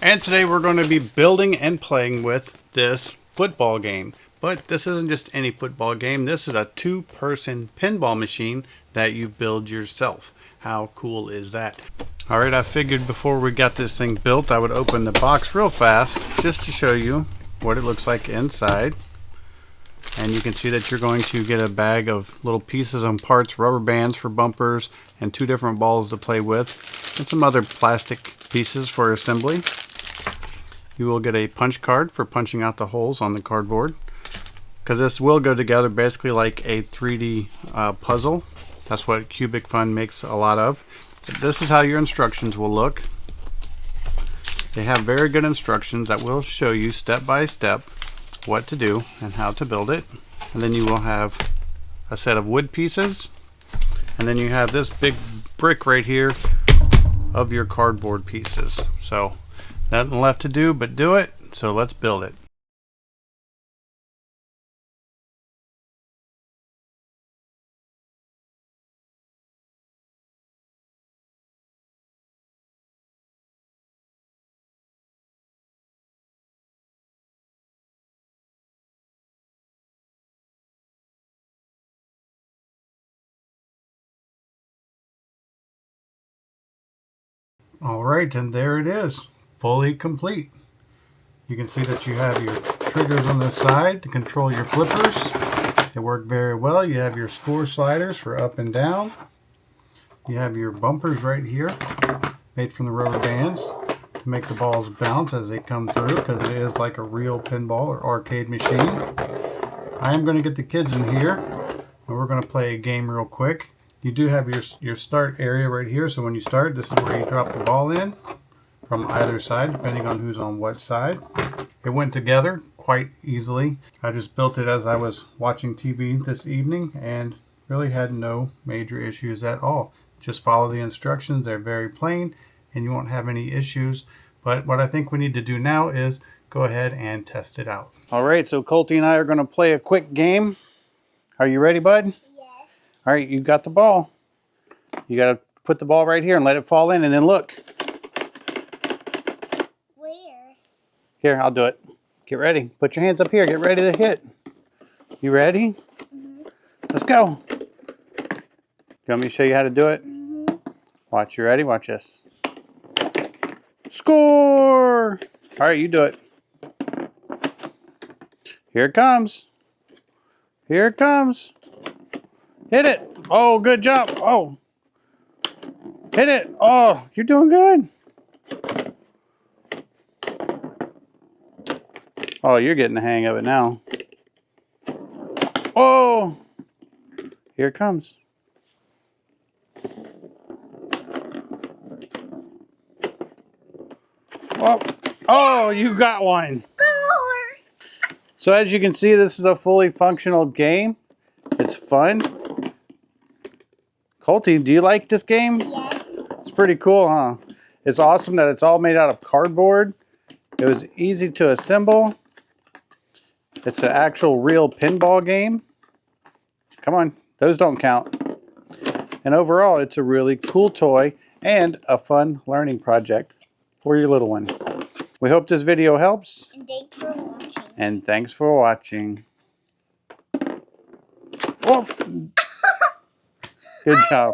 And today we're going to be building and playing with this football game. But this isn't just any football game. This is a two-person pinball machine that you build yourself. How cool is that? Alright, I figured before we got this thing built, I would open the box real fast just to show you what it looks like inside. And you can see that you're going to get a bag of little pieces and parts, rubber bands for bumpers, and two different balls to play with, and some other plastic pieces for assembly. You will get a punch card for punching out the holes on the cardboard, because this will go together basically like a 3D puzzle. That's what CubicFun makes a lot of. This is how your instructions will look. They have very good instructions that will show you step by step what to do and how to build it. And then you will have a set of wood pieces, and then you have this big brick right here of your cardboard pieces. So nothing left to do but do it. So let's build it. Alright, and there it is, fully complete. You can see that you have your triggers on this side to control your flippers. They work very well. You have your score sliders for up and down. You have your bumpers right here, made from the rubber bands to make the balls bounce as they come through, because it is like a real pinball or arcade machine. I am going to get the kids in here, and we're going to play a game real quick. You do have your start area right here, so when you start, this is where you drop the ball in from either side, depending on who's on what side. It went together quite easily. I just built it as I was watching TV this evening and really had no major issues at all. Just follow the instructions. They're very plain and you won't have any issues. But what I think we need to do now is go ahead and test it out. Alright, so Colty and I are going to play a quick game. Are you ready, bud? Yes. Alright, you got the ball. You got to put the ball right here and let it fall in, and then look. Where? Here, I'll do it. Get ready. Put your hands up here. Get ready to hit. You ready? Mm-hmm. Let's go. You want me to show you how to do it? Mm-hmm. Watch. You ready? Watch this. Score! All right, you do it. Here it comes. Here it comes. Hit it. Oh, good job. Oh. Hit it. Oh, you're doing good. Oh, you're getting the hang of it now. Oh. Here it comes. Oh, oh, you got one. Score! So as you can see, this is a fully functional game. It's fun. Colty, do you like this game? Yes. It's pretty cool, huh? It's awesome that it's all made out of cardboard. It was easy to assemble. It's an actual real pinball game. Come on, those don't count. And overall, it's a really cool toy and a fun learning project for your little one. We hope this video helps. And thanks for watching. And thanks for watching. Oh. Good job.